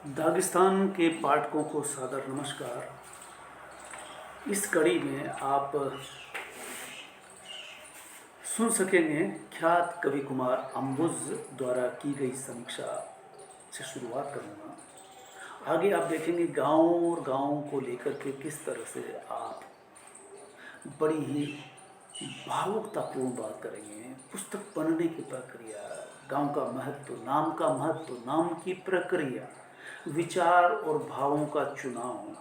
Dagestan के पाठकों को सादर नमस्कार। इस कड़ी में आप सुन सकेंगे ख्यात कवि कुमार अम्बुज द्वारा की गई समीक्षा से शुरुआत करूँगा। आगे आप देखेंगे गाँव और गाँव को लेकर के किस तरह से आप बड़ी ही भावुकतापूर्ण बात करेंगे। पुस्तक बनने की प्रक्रिया, गांव का महत्व, नाम का महत्व, नाम की प्रक्रिया, विचार और भावों का चुनाव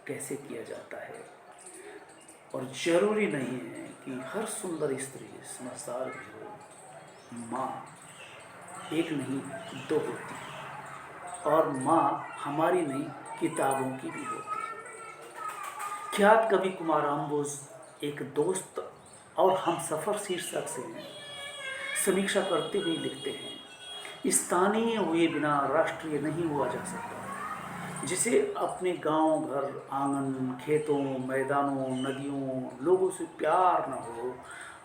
कैसे किया जाता है। और जरूरी नहीं है कि हर सुंदर स्त्री समझदार भी हो। माँ एक नहीं दो होती है और माँ हमारी नहीं किताबों की भी होती है। ख्यात कवि कुमार अम्बुज एक दोस्त और हम सफ़र शीर्षक से समीक्षा करते हुए लिखते हैं, स्थानीय हुए बिना राष्ट्रीय नहीं हुआ जा सकता। जिसे अपने गांव, घर, आंगन, खेतों, मैदानों, नदियों, लोगों से प्यार न हो,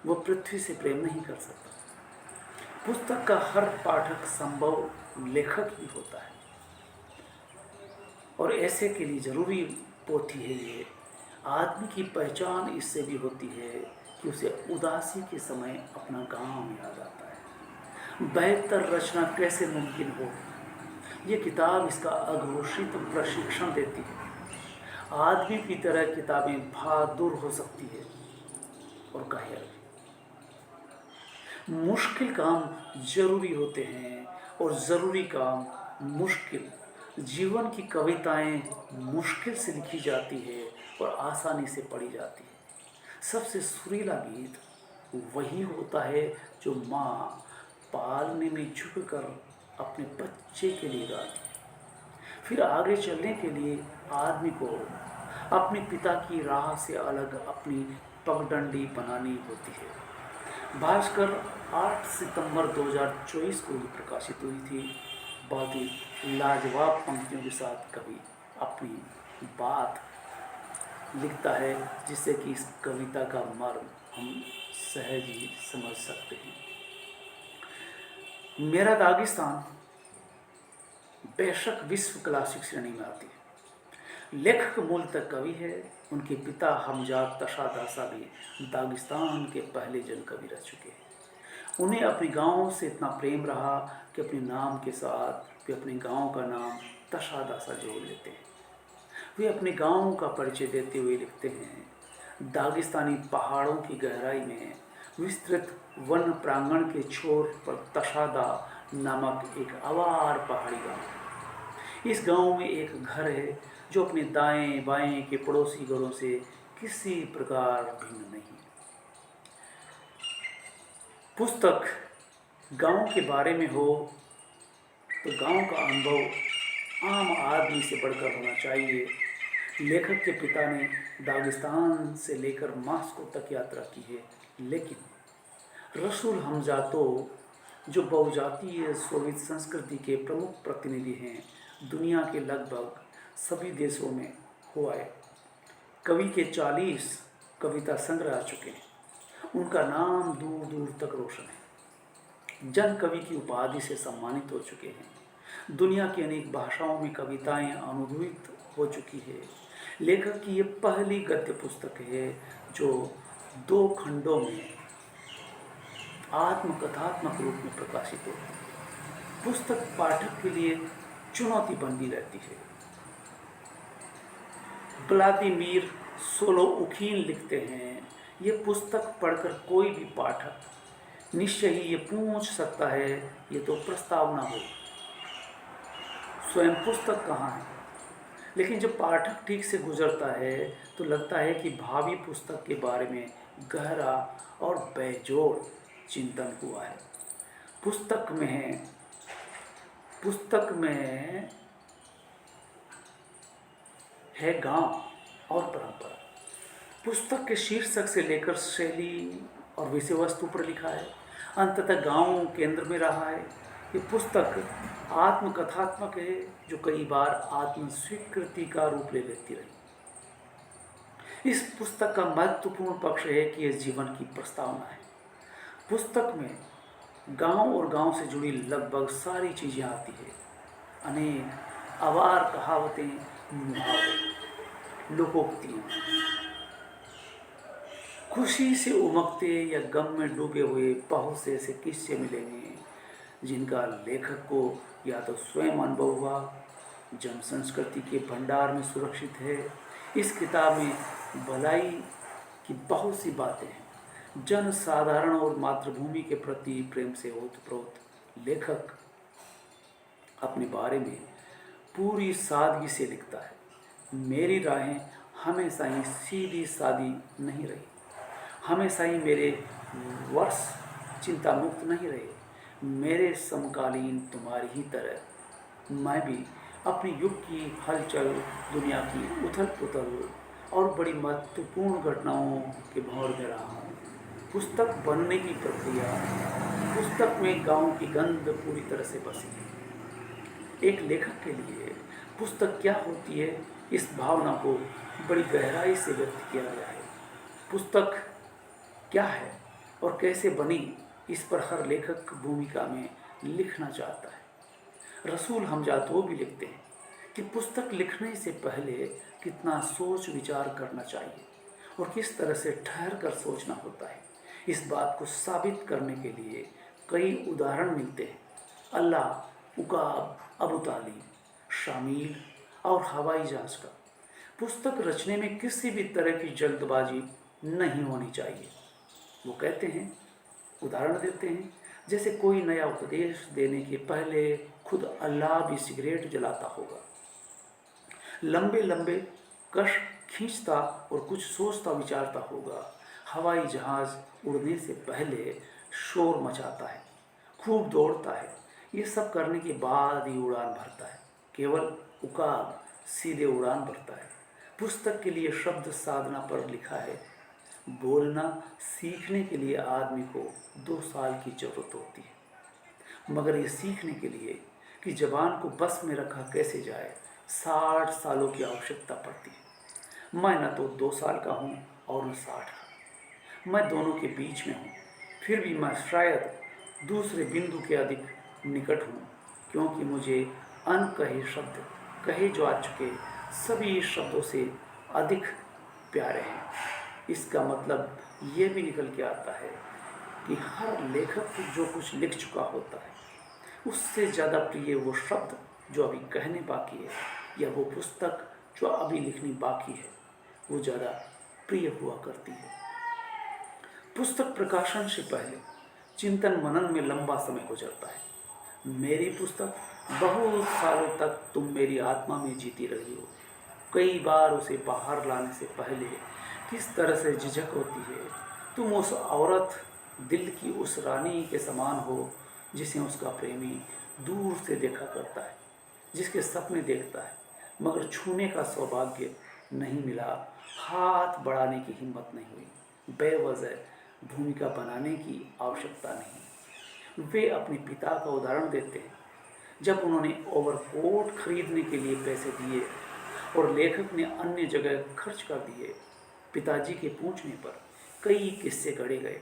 वह पृथ्वी से प्रेम नहीं कर सकता। पुस्तक का हर पाठक संभव लेखक भी होता है और ऐसे के लिए ज़रूरी पोथी है ये। आदमी की पहचान इससे भी होती है कि उसे उदासी के समय अपना गांव याद आता है। बेहतर रचना कैसे मुमकिन हो, ये किताब इसका अघोषित प्रशिक्षण देती है। आदमी की तरह किताबें बहादुर हो सकती है और कायर भी। मुश्किल काम जरूरी होते हैं और ज़रूरी काम मुश्किल। जीवन की कविताएं मुश्किल से लिखी जाती है और आसानी से पढ़ी जाती है। सबसे सुरीला गीत वही होता है जो माँ पालने में झुककर अपने बच्चे के लिए गाती है। फिर आगे चलने के लिए आदमी को अपने पिता की राह से अलग अपनी पगडंडी बनानी होती है। भास्कर 8 सितंबर 2024 को ही प्रकाशित हुई थी। बहुत ही लाजवाब पंक्तियों के साथ कवि अपनी बात लिखता है, जिससे कि इस कविता का मर्म हम सहज ही समझ सकते हैं। मेरा दागिस्तान बेशक विश्व क्लासिक श्रेणी में आती है। लेखक मूलतः कवि है। उनके पिता हमजाद तशादासा भी दागिस्तान के पहले जन कवि रह चुके हैं। उन्हें अपने गांव से इतना प्रेम रहा कि अपने नाम के साथ वे अपने गांव का नाम तशादासा जोड़ लेते हैं। वे अपने गांव का परिचय देते हुए लिखते हैं, दागिस्तानी पहाड़ों की गहराई में विस्तृत वन प्रांगण के छोर पर तशादा नामक एक आवार पहाड़ी गांव है। इस गांव में एक घर है जो अपने दाएं बाएं के पड़ोसी घरों से किसी प्रकार भिन्न नहीं। पुस्तक गांव के बारे में हो तो गांव का अनुभव आम आदमी से बढ़कर होना चाहिए। लेखक के पिता ने दागिस्तान से लेकर मास्को तक यात्रा की है, लेकिन रसूल हमजा तो जो बहुजातीय सोवियत संस्कृति के प्रमुख प्रतिनिधि हैं, दुनिया के लगभग सभी देशों में हुआ है। कवि के 40 कविता संग्रह आ चुके हैं। उनका नाम दूर दूर तक रोशन है। जन कवि की उपाधि से सम्मानित हो चुके हैं। दुनिया की अनेक भाषाओं में कविताएं अनुदित हो चुकी है। लेखक की ये पहली गद्य पुस्तक है जो 2 खंडों में आत्मकथात्मक रूप में प्रकाशित होती है। पुस्तक पाठक के लिए चुनौती बनी रहती है। व्लादिमीर सोलोउखिन लिखते हैं, ये पुस्तक पढ़कर कोई भी पाठक निश्चय ही ये पूछ सकता है, ये तो प्रस्तावना हो, स्वयं पुस्तक कहाँ है। लेकिन जब पाठक ठीक से गुजरता है तो लगता है कि भावी पुस्तक के बारे में गहरा और बेजोड़ चिंतन हुआ है। पुस्तक में है गांव और परंपरा। पुस्तक के शीर्षक से लेकर शैली और विषय वस्तु पर लिखा है। अंततः गांव केंद्र में रहा है। ये पुस्तक आत्मकथात्मक है जो कई बार आत्म स्वीकृति का रूप ले लेती रही। इस पुस्तक का महत्वपूर्ण पक्ष है कि यह जीवन की प्रस्तावना है। पुस्तक में गांव और गांव से जुड़ी लगभग सारी चीज़ें आती है। अनेक आवार कहावतें, मुहावरे, लोकोक्तियाँ, खुशी से उमगते या गम में डूबे हुए बहुत से ऐसे किस्से मिलेंगे जिनका लेखक को या तो स्वयं अनुभव हुआ, जन संस्कृति के भंडार में सुरक्षित है। इस किताब में भलाई की बहुत सी बातें हैं। जन साधारण और मातृभूमि के प्रति प्रेम से ओतप्रोत लेखक अपने बारे में पूरी सादगी से लिखता है। मेरी राहें हमेशा ही सीधी सादी नहीं रही, हमेशा ही मेरे वर्ष चिंता मुक्त नहीं रहे। मेरे समकालीन तुम्हारी ही तरह मैं भी अपने युग की हलचल, दुनिया की उथल पुथल और बड़ी महत्वपूर्ण घटनाओं के भौर में रहा हूँ। पुस्तक बनने की प्रक्रिया, पुस्तक में गांव की गंध पूरी तरह से बसी है। एक लेखक के लिए पुस्तक क्या होती है, इस भावना को बड़ी गहराई से व्यक्त किया गया है। पुस्तक क्या है और कैसे बनी, इस पर हर लेखक भूमिका में लिखना चाहता है। रसूल हमजाद वो भी लिखते हैं कि पुस्तक लिखने से पहले कितना सोच विचार करना चाहिए और किस तरह से ठहर कर सोचना होता है। इस बात को साबित करने के लिए कई उदाहरण मिलते हैं। अल्लाह, उकाब, अबू तालिब, शामिल और हवाई जहाज का। पुस्तक रचने में किसी भी तरह की जल्दबाजी नहीं होनी चाहिए। वो कहते हैं, उदाहरण देते हैं, जैसे कोई नया उपदेश देने के पहले खुद अल्लाह भी सिगरेट जलाता होगा, लंबे लंबे कश खींचता और कुछ सोचता विचारता होगा। हवाई जहाज़ उड़ने से पहले शोर मचाता है, खूब दौड़ता है, ये सब करने के बाद ही उड़ान भरता है। केवल उकाब सीधे उड़ान भरता है। पुस्तक के लिए शब्द साधना पर लिखा है, बोलना सीखने के लिए आदमी को 2 साल की ज़रूरत होती है, मगर ये सीखने के लिए कि ज़बान को बस में रखा कैसे जाए 60 सालों की आवश्यकता पड़ती है। मैं न तो 2 साल का हूँ और न 60 का, मैं दोनों के बीच में हूँ। फिर भी मैं शायद दूसरे बिंदु के अधिक निकट हूँ, क्योंकि मुझे अनकहे शब्द कहे जो आ चुके सभी शब्दों से अधिक प्यारे हैं। इसका मतलब ये भी निकल के आता है कि हर लेखक जो कुछ लिख चुका होता है, उससे ज़्यादा प्रिय वो शब्द जो अभी कहने बाकी है, या वो पुस्तक जो अभी लिखनी बाकी है, वो ज़्यादा प्रिय हुआ करती है। पुस्तक प्रकाशन से पहले चिंतन मनन में लंबा समय गुजरता है। मेरी पुस्तक बहुत सालों तक तुम मेरी आत्मा में जीती रही हो। कई बार उसे बाहर लाने से पहले किस तरह से झिझक होती है। तुम उस औरत, दिल की उस रानी के समान हो जिसे उसका प्रेमी दूर से देखा करता है, जिसके सपने देखता है, मगर छूने का सौभाग्य नहीं मिला, हाथ बढ़ाने की हिम्मत नहीं हुई। बेवजह भूमिका बनाने की आवश्यकता नहीं। वे अपने पिता का उदाहरण देते हैं। जब उन्होंने ओवरकोट खरीदने के लिए पैसे दिए और लेखक ने अन्य जगह खर्च कर दिए, पिताजी के पूछने पर कई किस्से गढ़े गए।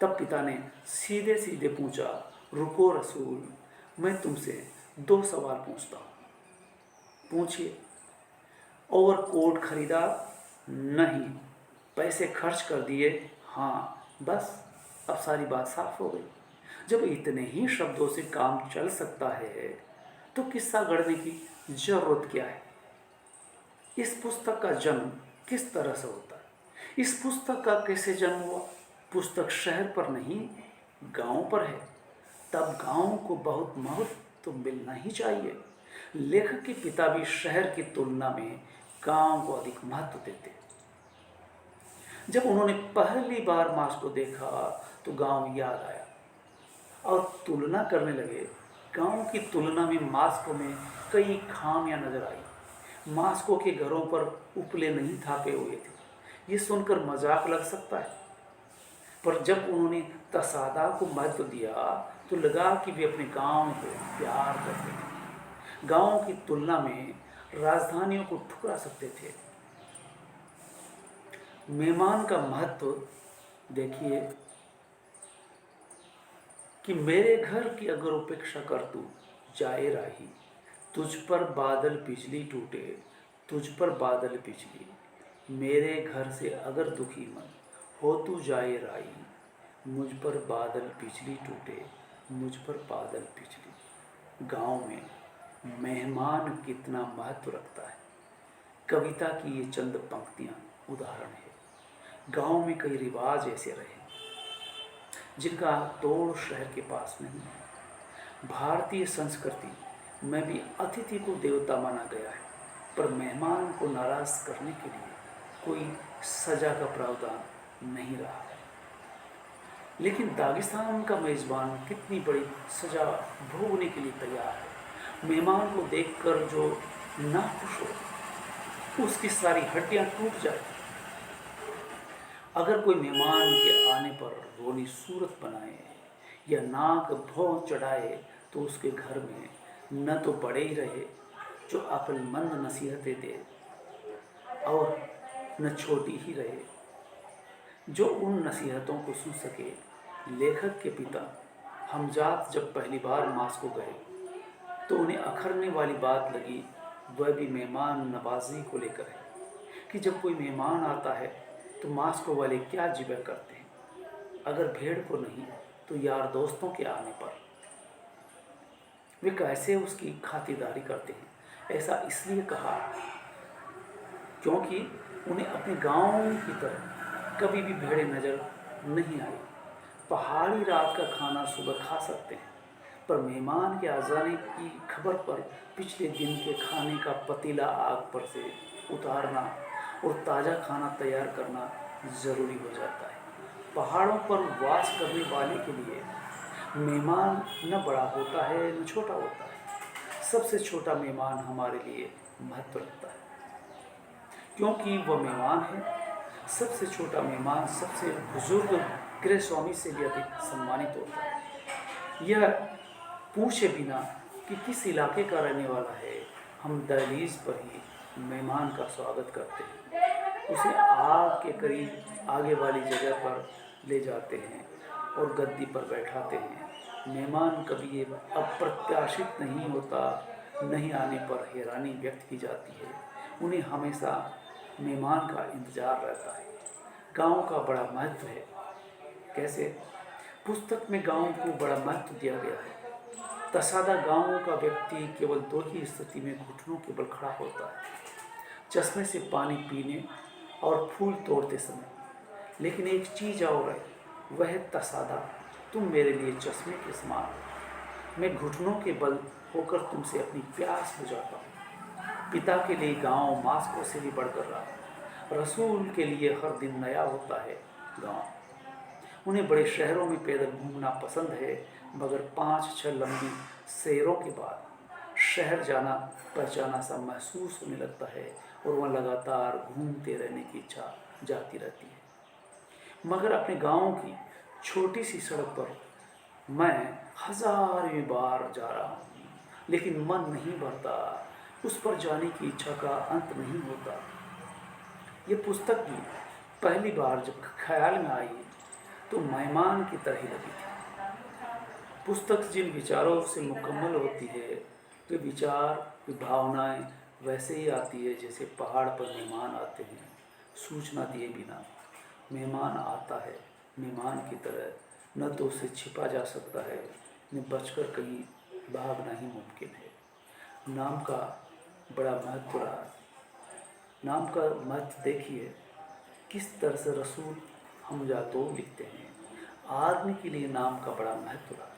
तब पिता ने सीधे सीधे पूछा, रुको रसूल, मैं तुमसे 2 सवाल पूछता हूँ, पूछिए। ओवरकोट खरीदा? नहीं। पैसे खर्च कर दिए? हाँ। बस, अब सारी बात साफ हो गई। जब इतने ही शब्दों से काम चल सकता है तो किस्सा गढ़ने की जरूरत क्या है। इस पुस्तक का जन्म किस तरह से होता है, इस पुस्तक का कैसे जन्म हुआ। पुस्तक शहर पर नहीं, गांव पर है। तब गांव को बहुत महत्व तो मिलना ही चाहिए। लेखक के पिता भी शहर की तुलना में गांव को अधिक महत्व देते। जब उन्होंने पहली बार मास को देखा तो गांव याद आया और तुलना करने लगे। गांव की तुलना में मास्को में कई खामियां नजर आई। मास्को के घरों पर उपले नहीं थापे हुए थे। ये सुनकर मजाक लग सकता है, पर जब उन्होंने तसादा को महत्व दिया तो लगा कि वे अपने गांव को प्यार करते थे। गांव की तुलना में राजधानियों को ठुकरा सकते थे। मेहमान का महत्व देखिए कि मेरे घर की अगर उपेक्षा कर तू जाए राही, तुझ पर बादल बिजली टूटे, तुझ पर बादल बिजली, मेरे घर से अगर दुखी मन, हो तू जाए राई। मुझ पर बादल बिजली टूटे, मुझ पर बादल बिजली। गांव में मेहमान कितना महत्व रखता है, कविता की ये चंद पंक्तियां उदाहरण है। गांव में कई रिवाज ऐसे रहे जिनका तोड़ शहर के पास नहीं है। भारतीय संस्कृति में भी अतिथि को देवता माना गया है, पर मेहमान को नाराज करने के लिए कोई सजा का प्रावधान नहीं रहा है। लेकिन दागिस्तान का मेज़बान कितनी बड़ी सजा भोगने के लिए तैयार है। मेहमान को देखकर जो नाखुश हो, उसकी सारी हड्डियां टूट जाए। अगर कोई मेहमान के आने पर रोनी सूरत बनाए या नाक भौं चढ़ाए, तो उसके घर में न तो बड़े ही रहे जो अक्लमंद नसीहतें दे, और न छोटी ही रहे जो उन नसीहतों को सुन सके। लेखक के पिता हमजाद जब पहली बार मास्को गए तो उन्हें अखरने वाली बात लगी। वह भी मेहमान नवाजी को लेकर है कि जब कोई मेहमान आता है तो मास्को वाले क्या जिबा करते हैं, अगर भेड़ को नहीं तो यार दोस्तों के आने पर वे कैसे उसकी खातिरदारी करते हैं। ऐसा इसलिए कहा क्योंकि उन्हें अपने गांव की तरह कभी भी भेड़ें नज़र नहीं आई। पहाड़ी रात का खाना सुबह खा सकते हैं, पर मेहमान के आ जाने की खबर पर पिछले दिन के खाने का पतीला आग पर से उतारना और ताज़ा खाना तैयार करना ज़रूरी हो जाता है। पहाड़ों पर वास करने वाले के लिए मेहमान न बड़ा होता है न छोटा होता है। सबसे छोटा मेहमान हमारे लिए महत्व रखता है, क्योंकि वह मेहमान है। सबसे छोटा मेहमान सबसे बुजुर्ग गृह स्वामी से भी अधिक सम्मानित होता है। यह पूछे बिना कि किस इलाके का रहने वाला है, हम दहलीज पर ही मेहमान का स्वागत करते हैं। उसे आग के करीब आगे वाली जगह पर ले जाते हैं और गद्दी पर बैठाते हैं। मेहमान कभी ये अप्रत्याशित नहीं होता, नहीं आने पर हैरानी व्यक्त की जाती है। उन्हें हमेशा मेहमान का इंतज़ार रहता है। गांव का बड़ा महत्व है। कैसे? पुस्तक में गांव को बड़ा महत्व दिया गया है। तसादा गांव का व्यक्ति केवल दो ही स्थिति में घुटनों के बल खड़ा होता है, चश्मे से पानी पीने और फूल तोड़ते समय। लेकिन एक चीज़ और है, वह है तसादा। तुम मेरे लिए चश्मे के समान, मैं घुटनों के बल होकर तुमसे अपनी प्यास बुझाता हूँ। पिता के लिए गांव मास्को से भी बढ़कर रहा। रसूल के लिए हर दिन नया होता है गांव। उन्हें बड़े शहरों में पैदल घूमना पसंद है, मगर 5-6 लंबी सैरों के बाद शहर जाना पहचाना सा महसूस होने लगता है और वह लगातार घूमते रहने की इच्छा जाती रहती है। मगर अपने गांव की छोटी सी सड़क पर मैं हजारों बार जा रहा हूँ, लेकिन मन नहीं भरता। उस पर जाने की इच्छा का अंत नहीं होता। ये पुस्तक भी पहली बार जब ख्याल में आई तो मेहमान की तरह लगी थी। पुस्तक जिन विचारों से मुकम्मल होती है, वे विचार, वे भावनाएं वैसे ही आती है जैसे पहाड़ पर मेहमान आते हैं, सूचना दिए बिना। मेहमान आता है मेहमान की तरह, न तो उसे छिपा जा सकता है, न बचकर कहीं भागना ही मुमकिन है। नाम का बड़ा महत्व रहा। नाम का महत्व देखिए किस तरह से रसूल हमजातो लिखते हैं। आदमी के लिए नाम का बड़ा महत्व रहा।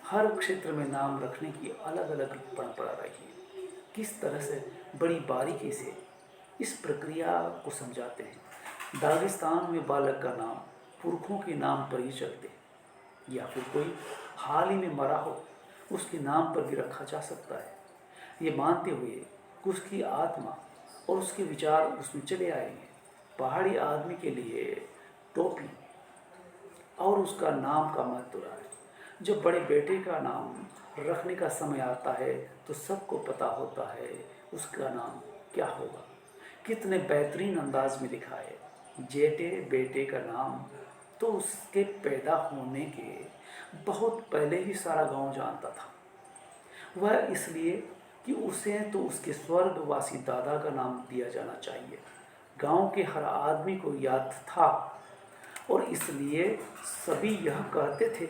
हर क्षेत्र में नाम रखने की अलग अलग परंपरा रही है। किस तरह से बड़ी बारीकी से इस प्रक्रिया को समझाते हैं। दागिस्तान में बालक का नाम पुरखों के नाम पर ही चलते हैं, या फिर कोई हाल ही में मरा हो उसके नाम पर भी रखा जा सकता है, ये मानते हुए कि उसकी आत्मा और उसके विचार उसमें चले आएंगे। पहाड़ी आदमी के लिए टोपी और उसका नाम का महत्व रहा है। जब बड़े बेटे का नाम रखने का समय आता है तो सबको पता होता है उसका नाम क्या होगा। कितने बेहतरीन अंदाज में लिखा है। जेठे बेटे का नाम तो उसके पैदा होने के बहुत पहले ही सारा गांव जानता था। वह इसलिए कि उसे तो उसके स्वर्गवासी दादा का नाम दिया जाना चाहिए। गांव के हर आदमी को याद था और इसलिए सभी यह कहते थे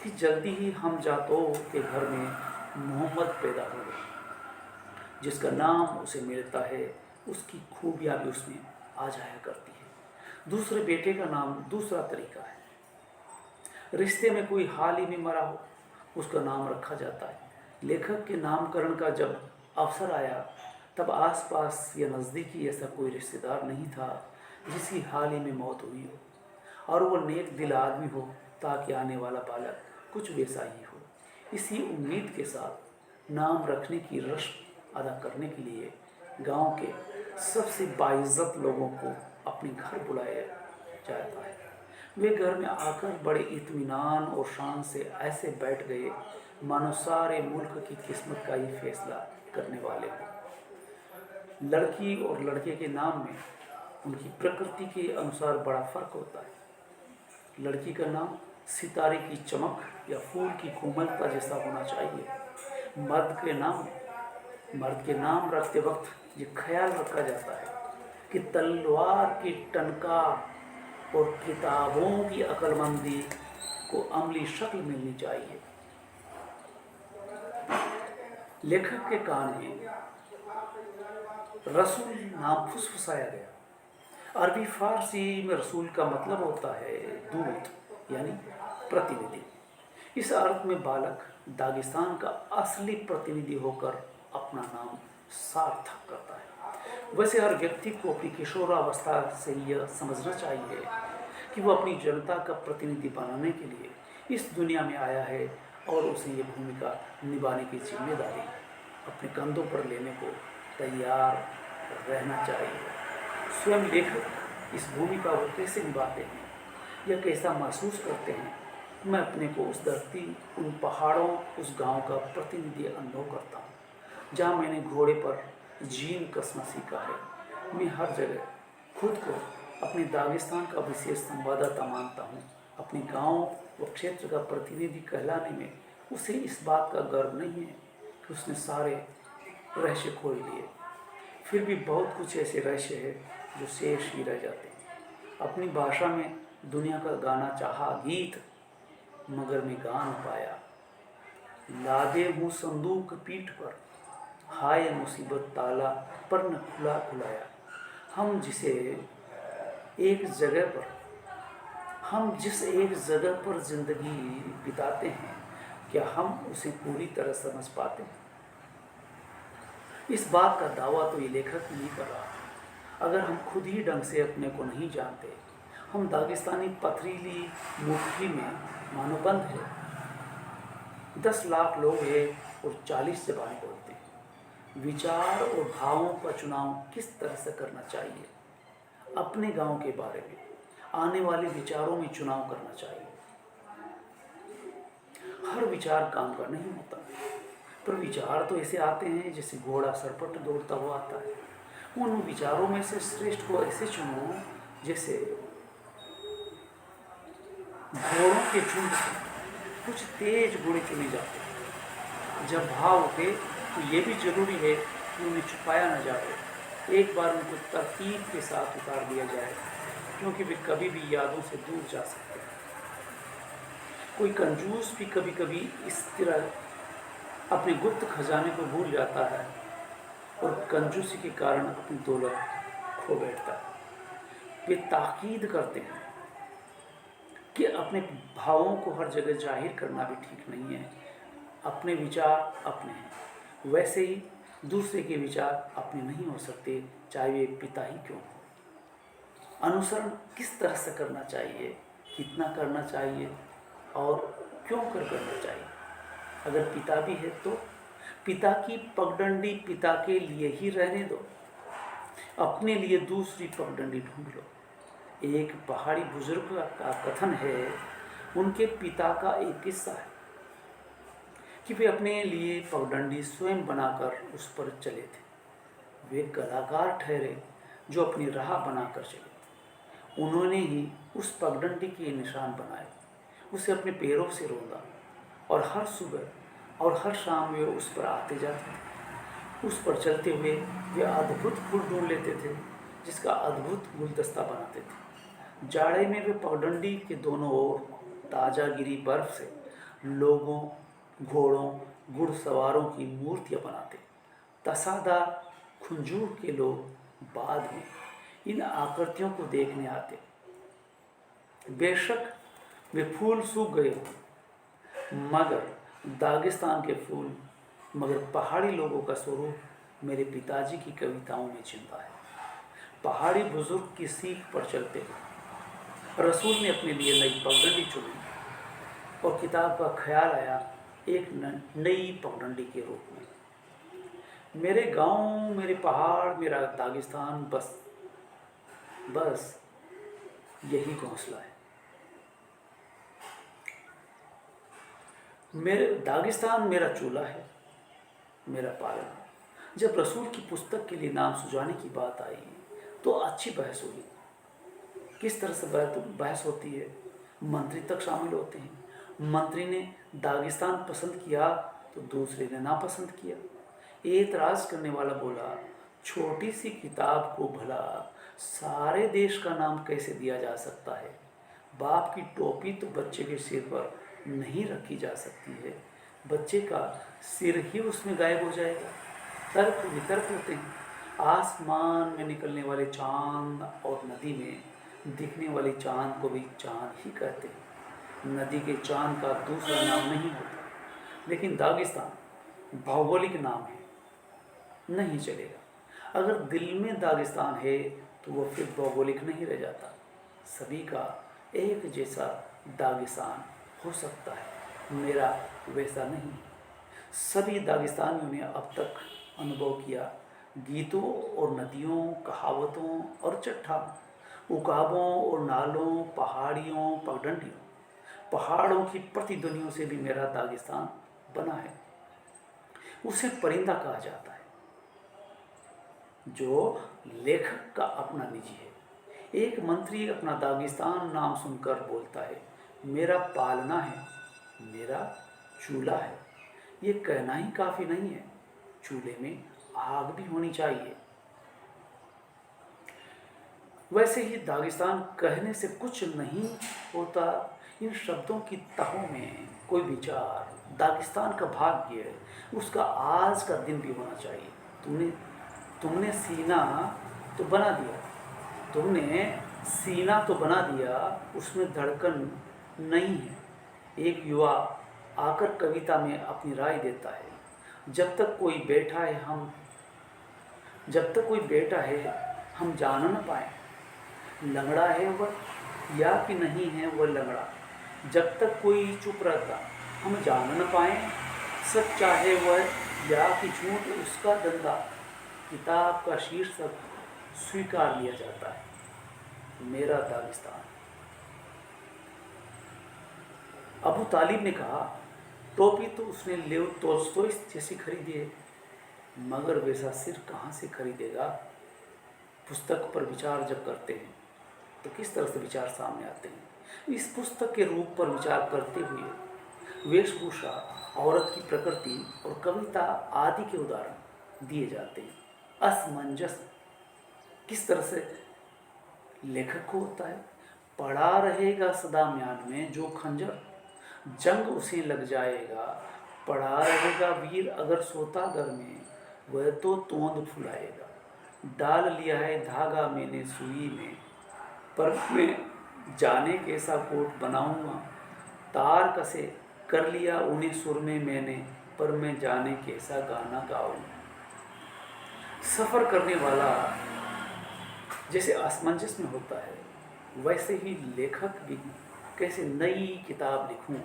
कि जल्दी ही हम जातों के घर में मोहम्मद पैदा होगा। जिसका नाम उसे मिलता है उसकी खूबियाँ भी उसमें आ जाया करती है। दूसरे बेटे का नाम दूसरा तरीका है। रिश्ते में कोई हाल ही में मरा हो उसका नाम रखा जाता है। लेखक के नामकरण का जब अवसर आया तब आसपास या नज़दीकी ऐसा कोई रिश्तेदार नहीं था जिसकी हाल ही में मौत हुई हो और वो नेक दिल आदमी हो ताकि आने वाला बालक कुछ वैसा ही हो। इसी उम्मीद के साथ नाम रखने की रस्म अदा करने के लिए गांव के सबसे बाइज्जत लोगों को अपने घर बुलाया जाता है। वे घर में आकर बड़े इत्मीनान और शान से ऐसे बैठ गए मानो सारे मुल्क की किस्मत का ही फैसला करने वाले हों। लड़की और लड़के के नाम में उनकी प्रकृति के अनुसार बड़ा फर्क होता है। लड़की का नाम सितारे की चमक या फूल की कोमलता जैसा होना चाहिए। मर्द के नाम रखते वक्त ये ख्याल रखा जाता है कि तलवार की टनकार और किताबों की अक्लमंदी को अमली शक्ल मिलनी चाहिए। लेखक के कान में रसूल नाम फुसफुसाया गया। अरबी फारसी में रसूल का मतलब होता है दूत यानी प्रतिनिधि। इस अर्थ में बालक दागिस्तान का असली प्रतिनिधि होकर अपना नाम सार्थक करता है। वैसे हर व्यक्ति को अपनी किशोरावस्था से यह समझना चाहिए कि वह अपनी जनता का प्रतिनिधि बनाने के लिए इस दुनिया में आया है और उसे ये भूमिका निभाने की जिम्मेदारी अपने कंधों पर लेने को तैयार रहना चाहिए। स्वयं लेखक इस भूमिका को कैसे निभाते हैं या कैसा महसूस करते हैं, मैं अपने को उस धरती, उन पहाड़ों, उस गांव का प्रतिनिधि अनुभव करता हूँ जहाँ मैंने घोड़े पर जीन कसना सीखा है। मैं हर जगह खुद को अपने दागिस्तान का विशेष संवाददाता मानता हूँ। अपने गांव व क्षेत्र का प्रतिनिधि कहलाने में उसे इस बात का गर्व नहीं है कि उसने सारे रहस्य खोल लिए। फिर भी बहुत कुछ ऐसे रहस्य है जो शेष ही रह जाते हैं। अपनी भाषा में दुनिया का गाना चाहा गीत मगर मैं गा न पाया। लादे हूँ संदूक पीठ पर, हाय मुसीबत ताला पर न खुला खुलाया। हम जिस एक जगह पर जिंदगी बिताते हैं, क्या हम उसे पूरी तरह समझ पाते हैं? इस बात का दावा तो ये लेखक नहीं कर रहा। अगर हम खुद ही ढंग से अपने को नहीं जानते, हम दागिस्तानी पथरीली मुट्ठी में मानो बंद है। 10 लाख लोग हैं और 40 ज़बानें बोलते हैं। विचार और भावों का चुनाव किस तरह से करना चाहिए? अपने गांव के बारे में आने वाले विचारों में चुनाव करना चाहिए। हर विचार काम का नहीं होता, पर विचार तो ऐसे आते हैं जैसे घोड़ा सरपट दौड़ता हुआ आता है। उन विचारों में से श्रेष्ठ को ऐसे चुनो जैसे घोड़ों के झुंड से कुछ तेज घोड़े चुने जाते हैं। जब भाव उठे तो ये भी जरूरी है कि उन्हें छुपाया न जाए, एक बार उनको तरतीब के साथ उतार दिया जाए, क्योंकि वे कभी भी यादों से दूर जा सकते हैं। कोई कंजूस भी कभी कभी इस तरह अपने गुप्त खजाने को भूल जाता है और कंजूसी के कारण अपनी दौलत खो बैठता है। वे ताकीद करते हैं कि अपने भावों को हर जगह जाहिर करना भी ठीक नहीं है। अपने विचार अपने हैं, वैसे ही दूसरे के विचार अपने नहीं हो सकते, चाहे वे पिता ही क्यों हो। अनुसरण किस तरह से करना चाहिए, कितना करना चाहिए और क्यों करना चाहिए? अगर पिता भी है तो पिता की पगडंडी पिता के लिए ही रहने दो, अपने लिए दूसरी पगडंडी ढूंढ लो। एक पहाड़ी बुजुर्ग का कथन है, उनके पिता का एक किस्सा है कि वे अपने लिए पगडंडी स्वयं बनाकर उस पर चले थे। वे कलाकार ठहरे जो अपनी राह बनाकर चले। उन्होंने ही उस पगडंडी के निशान बनाए, उसे अपने पैरों से रौंदा और हर सुबह और हर शाम वे उस पर आते जाते थे। उस पर चलते हुए वे अद्भुत फूल ढूंढ लेते थे, जिसका अद्भुत गुलदस्ता बनाते थे। जाड़े में वे पगडंडी के दोनों ओर ताजा गिरी बर्फ से लोगों, घोड़ों, घुड़सवारों की मूर्तियां बनाते। तसादा खुंजूर के लोग बाद में इन आकृतियों को देखने आते। बेशक वे फूल सूख गए मगर दागिस्तान के फूल, मगर पहाड़ी लोगों का स्वरूप मेरे पिताजी की कविताओं में छिपा है। पहाड़ी बुजुर्ग की सीख पर चलते हुए रसूल ने अपने लिए नई पगडंडी चुनी और किताब का ख्याल आया एक नई पगडंडी के रूप में। मेरे गांव, मेरे पहाड़, मेरा दागिस्तान, बस बस यही घोंसला है। मेरे दागिस्तान मेरा चूल्हा है, मेरा पालन। जब रसूल की पुस्तक के लिए नाम सुझाने की बात आई तो अच्छी बहस हुई। किस तरह से बहस होती है? मंत्री तक शामिल होते हैं। मंत्री ने दागिस्तान पसंद किया तो दूसरे ने नापसंद किया। एतराज करने वाला बोला, छोटी सी किताब को भला सारे देश का नाम कैसे दिया जा सकता है? बाप की टोपी तो बच्चे के सिर पर नहीं रखी जा सकती है, बच्चे का सिर ही उसमें गायब हो जाएगा। तर्क वितर्क होते हैं। आसमान में निकलने वाले चांद और नदी में दिखने वाले चांद को भी चांद ही कहते हैं। नदी के चांद का दूसरा नाम नहीं होता। लेकिन दागिस्तान भौगोलिक नाम है, नहीं चलेगा। अगर दिल में दागिस्तान है तो वह फिर भौगोलिक नहीं रह जाता। सभी का एक जैसा दागिस्तान हो सकता है, मेरा वैसा नहीं। सभी दागिस्तानियों ने अब तक अनुभव किया गीतों और नदियों, कहावतों और चट्टानों, उकाबों और नालों, पहाड़ियों, पगडंडियों, पहाड़ों की प्रतिध्वनियों से भी मेरा दागिस्तान बना है। उसे परिंदा कहा जाता है, जो लेखक का अपना निजी है। एक मंत्री अपना दागिस्तान नाम सुनकर बोलता है, मेरा पालना है, मेरा चूल्हा है। ये कहना ही काफ़ी नहीं है, चूल्हे में आग भी होनी चाहिए। वैसे ही दागिस्तान कहने से कुछ नहीं होता, इन शब्दों की तहों में कोई विचार, दागिस्तान का भाग्य, उसका आज का दिन भी होना चाहिए। तुमने सीना तो बना दिया, तुमने सीना तो बना दिया, उसमें धड़कन नहीं है। एक युवा आकर कविता में अपनी राय देता है, जब तक कोई बैठा है हम जान न पाए, लंगड़ा है वह या कि नहीं है वह लंगड़ा। जब तक कोई चुप रहता हम जान न पाए, सच्चा है वह या कि झूठ उसका धंधा। किताब का शीर्षक स्वीकार लिया जाता है, मेरा दागिस्तान। अबू तालिब ने कहा, टोपी तो उसने लेव तोल्स्टॉय जैसी खरीदी है, मगर वैसा सिर कहाँ से खरीदेगा? पुस्तक पर विचार जब करते हैं तो किस तरह से विचार सामने आते हैं। इस पुस्तक के रूप पर विचार करते हुए वेशभूषा, औरत की प्रकृति और कविता आदि के उदाहरण दिए जाते हैं। असमंजस किस तरह से लेखक को होता है। पड़ा रहेगा सदा म्यान में जो खंजर, जंग उसे लग जाएगा। पड़ा रहेगा वीर अगर सोता घर में, वह तो तोंद फुलाएगा। डाल लिया है धागा मैंने सुई में, पर मैं जाने कैसा कोट बनाऊंगा। तार कसे कर लिया उन्हें सुर में मैंने, पर मैं जाने कैसा गाना गाऊंगा। सफ़र करने वाला जैसे असमंजस में होता है, वैसे ही लेखक भी कैसे नई किताब लिखूं।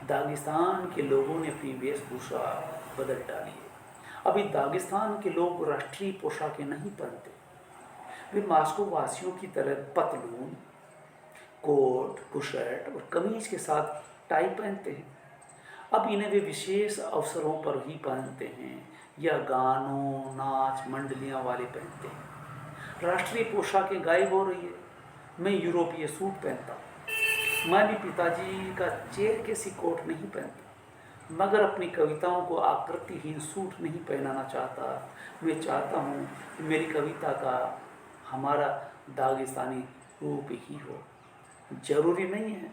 दागिस्तान के लोगों ने अपनी वेशभूषा बदल डाली है। अभी दागिस्तान के लोग राष्ट्रीय पोशाकें नहीं पहनते। वे मास्को वासियों की तरह पतलून, कोट, बुशर्ट और कमीज के साथ टाई पहनते हैं। अब इन्हें वे विशेष अवसरों पर ही पहनते हैं या गानों, नाच, मंडलियाँ वाले पहनते हैं। राष्ट्रीय पोशाकें गायब हो रही है। मैं यूरोपीय सूट पहनता हूँ। मैं भी पिताजी का चेर कैसी कोट नहीं पहनता। मगर अपनी कविताओं को आकृतिहीन सूट नहीं पहनाना चाहता। मैं चाहता हूँ कि मेरी कविता का हमारा दागिस्तानी रूप ही हो। जरूरी नहीं है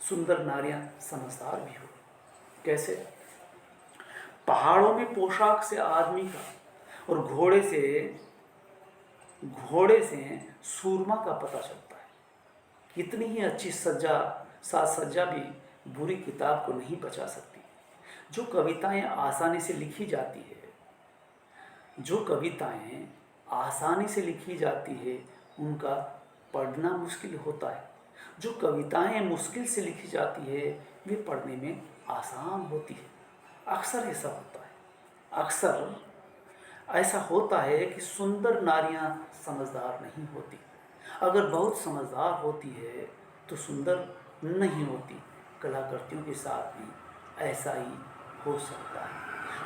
सुंदर नारियां समझदार भी हो। कैसे? पहाड़ों में पोशाक से आदमी का और घोड़े से सूरमा का पता चलता है। कितनी ही अच्छी साज सज्जा भी बुरी किताब को नहीं बचा सकती। जो कविताएं आसानी से लिखी जाती है जो कविताएं आसानी से लिखी जाती है उनका पढ़ना मुश्किल होता है। जो कविताएं मुश्किल से लिखी जाती है वे पढ़ने में आसान होती है। अक्सर ऐसा होता है। अक्सर ऐसा होता है कि सुंदर नारियां समझदार नहीं होती। अगर बहुत समझदार होती है तो सुंदर नहीं होती। कलाकृतियों के साथ भी ऐसा ही हो सकता है।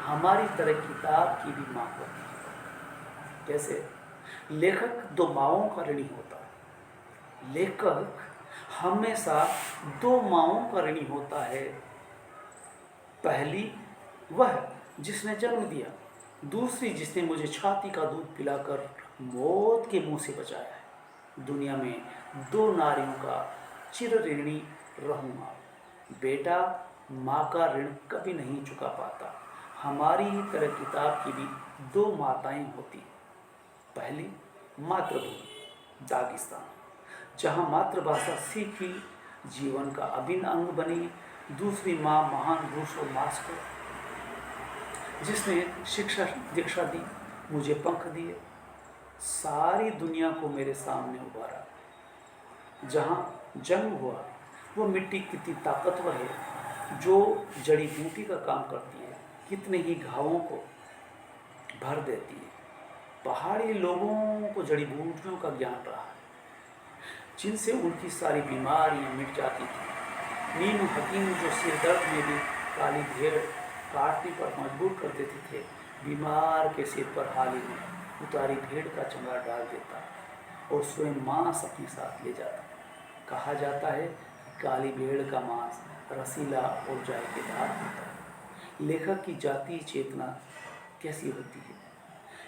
हमारी तरह किताब की भी मांग होती है। कैसे? लेखक दो माओं का ऋणी होता है। लेखक हमेशा दो माओं का ऋणी होता है। पहली वह जिसने जन्म दिया, दूसरी जिसने मुझे छाती का दूध पिलाकर मौत के मुंह से बचाया है। दुनिया में दो नारियों का चिर ऋणी रहूँगा। बेटा माँ का ऋण कभी नहीं चुका पाता। हमारी ही तरह किताब की भी दो माताएं होती हैं। पहली मातृभूमि दागिस्तान, जहाँ मातृभाषा सीखी, जीवन का अभिन्न अंग बनी। दूसरी माँ महान रूस और मास्को, जिसने शिक्षा दीक्षा दी, मुझे पंख दिए, सारी दुनिया को मेरे सामने उभारा। जहाँ जन्म हुआ वो मिट्टी कितनी ताकतवर है जो जड़ी बूटी का काम करती है, कितने ही घावों को भर देती है। पहाड़ी लोगों को जड़ी बूटियों का ज्ञान रहा है, जिनसे उनकी सारी बीमारियां मिट जाती थी। नीम हकीम जो सिर दर्द में भी काली भेड़ काटने पर मजबूर कर देते थे, बीमार के सिर पर हाल ही में उतारी भेड़ का चमड़ा डाल देता और स्वयं मांस अपने साथ ले जाता। कहा जाता है कि काली भेड़ का मांस रसीला और जायकेदार होता है। लेखक की जातीय चेतना कैसी होती है?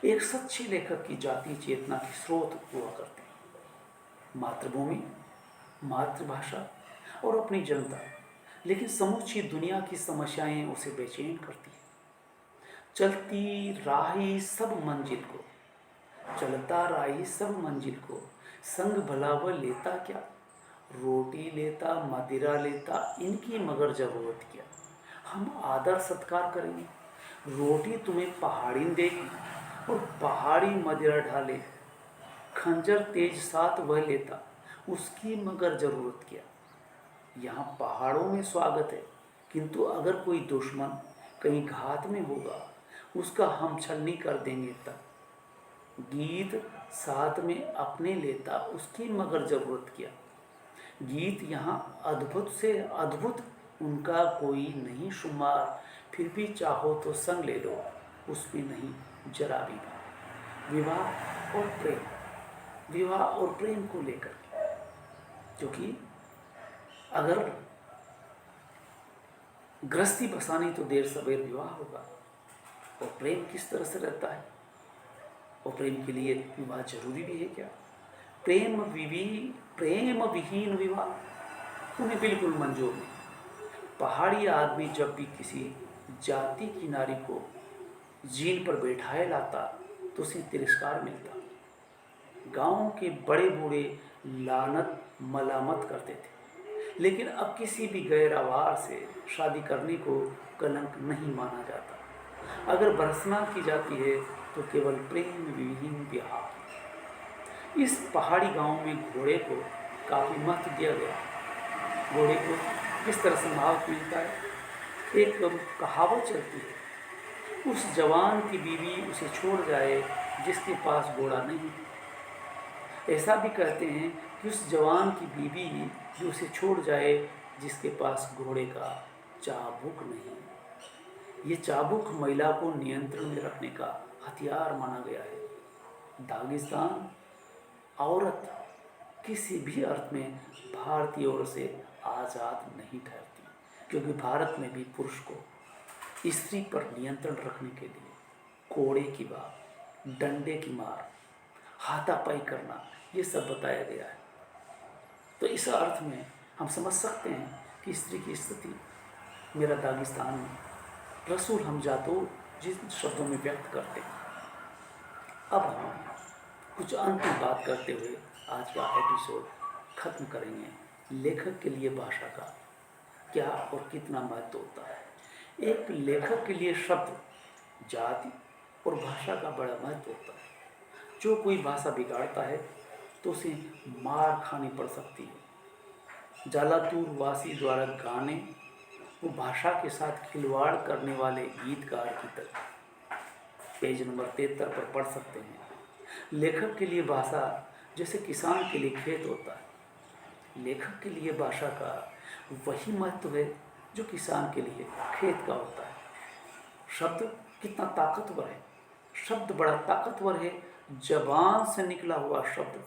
एक सच्चे लेखक की जातीय चेतना की स्रोत हुआ करती है मातृभूमि, मातृभाषा और अपनी जनता। लेकिन समूची दुनिया की समस्याएं उसे बेचैन करती है। चलती राही सब मंजिल को, चलता राही सब मंजिल को, संग भला वह लेता क्या? रोटी लेता, मदिरा लेता, इनकी मगर जरूरत क्या? हम आदर सत्कार करेंगे, रोटी तुम्हें पहाड़ी देगी और पहाड़ी मदिरा ढाले। खंजर तेज साथ वह लेता, उसकी मगर जरूरत क्या? यहाँ पहाड़ों में स्वागत है, किंतु अगर कोई दुश्मन कहीं घात में होगा उसका हम छलनी कर देंगे तब। गीत साथ में अपने लेता, उसकी मगर जरूरत क्या? गीत यहाँ अद्भुत से अद्भुत, उनका कोई नहीं शुमार। फिर भी चाहो तो संग ले लो, उसमें नहीं जरा भी बात। विवाह और प्रेम, विवाह और प्रेम को लेकर, क्योंकि अगर गृहस्थी बसानी तो देर सवेर विवाह होगा। और प्रेम किस तरह से रहता है और प्रेम के लिए विवाह जरूरी भी है क्या? प्रेम विहीन विवाह उन्हें बिल्कुल मंजूर नहीं। पहाड़ी आदमी जब भी किसी जाति की नारी को जीन पर बैठाए लाता तो उसे तिरस्कार मिलता। गांव के बड़े बूढ़े लानत मलामत करते थे। लेकिन अब किसी भी गैर आवार से शादी करने को कलंक नहीं माना जाता। अगर भर्त्सना की जाती है तो केवल प्रेम विहीन ब्याह। इस पहाड़ी गांव में घोड़े को काफ़ी महत्व दिया गया। घोड़े को किस तरह से महत्व मिलता है? एक कहावत चलती है, उस जवान की बीवी उसे छोड़ जाए जिसके पास घोड़ा नहीं। ऐसा भी कहते हैं कि उस जवान की बीवी जो उसे छोड़ जाए जिसके पास घोड़े का चाबुक नहीं। ये चाबुक महिला को नियंत्रण में रखने का हथियार माना गया है। दागिस्तान औरत किसी भी अर्थ में भारतीय औरत से आज़ाद नहीं ठहरती, क्योंकि भारत में भी पुरुष को स्त्री पर नियंत्रण रखने के लिए कोड़े की बात, डंडे की मार, हाथापाई करना, ये सब बताया गया है। तो इस अर्थ में हम समझ सकते हैं कि स्त्री की स्थिति मेरा दागिस्तान में रसूल हमजा तो जिन शब्दों में व्यक्त करते हैं। अब हम कुछ अंतिम बात करते हुए आज का एपिसोड खत्म करेंगे। लेखक के लिए भाषा का क्या और कितना महत्व होता है। एक लेखक के लिए शब्द, जाति और भाषा का बड़ा महत्व होता है। जो कोई भाषा बिगाड़ता है तो उसे मार खानी पड़ सकती है। जालातूर वासी द्वारा गाने वो भाषा के साथ खिलवाड़ करने वाले गीतकार की तरह पेज नंबर 73 पर पढ़ सकते हैं। लेखक के लिए भाषा जैसे किसान के लिए खेत होता है। लेखक के लिए भाषा का वही महत्व है जो किसान के लिए खेत का होता है। शब्द कितना ताकतवर है, शब्द बड़ा ताकतवर है। जबान से निकला हुआ शब्द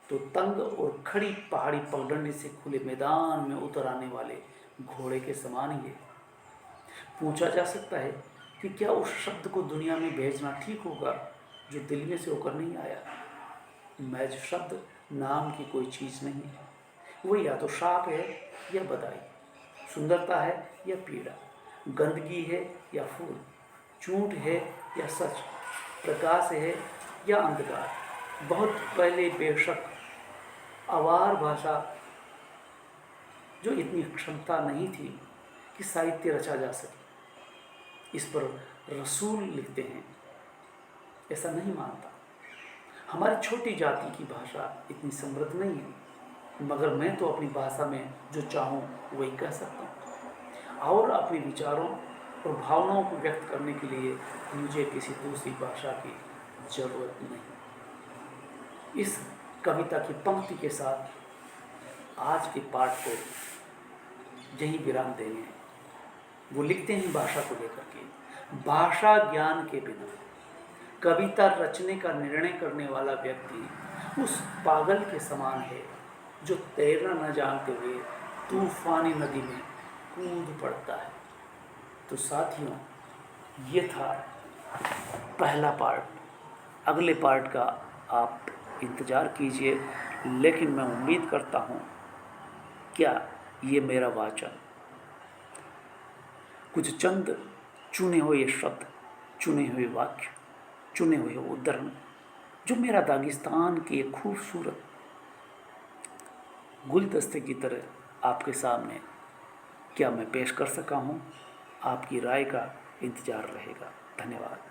तो तंग और खड़ी पहाड़ी पगडंडी से खुले मैदान में उतर आने वाले घोड़े के समान ही है। पूछा जा सकता है कि क्या उस शब्द को दुनिया में भेजना ठीक होगा जो दिल में से होकर नहीं आया। महज शब्द नाम की कोई चीज़ नहीं है। वो या तो शाप है या बधाई, सुंदरता है या पीड़ा, गंदगी है या फूल, झूठ है या सच, प्रकाश है या अंधकार। बहुत पहले बेशक आवार भाषा जो इतनी क्षमता नहीं थी कि साहित्य रचा जा सके। इस पर रसूल लिखते हैं, ऐसा नहीं मानता। हमारी छोटी जाति की भाषा इतनी समृद्ध नहीं है, मगर मैं तो अपनी भाषा में जो चाहूँ वही कह सकता हूँ और अपने विचारों और भावनाओं को व्यक्त करने के लिए मुझे किसी दूसरी भाषा की जरूरत नहीं। इस कविता की पंक्ति के साथ आज के पाठ को यही विराम देंगे। वो लिखते हैं भाषा को लेकर के, भाषा ज्ञान के बिना कविता रचने का निर्णय करने वाला व्यक्ति उस पागल के समान है जो तैरना न जानते हुए तूफानी नदी में कूद पड़ता है। तो साथियों, ये था पहला पार्ट। अगले पार्ट का आप इंतज़ार कीजिए, लेकिन मैं उम्मीद करता हूँ क्या ये मेरा वाचन कुछ चंद चुने हुए शब्द, चुने हुए वाक्य, चुने हुए उद्धरण जो मेरा दागिस्तान के एक खूबसूरत गुलदस्ते की तरह आपके सामने क्या मैं पेश कर सका हूँ। आपकी राय का इंतज़ार रहेगा। धन्यवाद।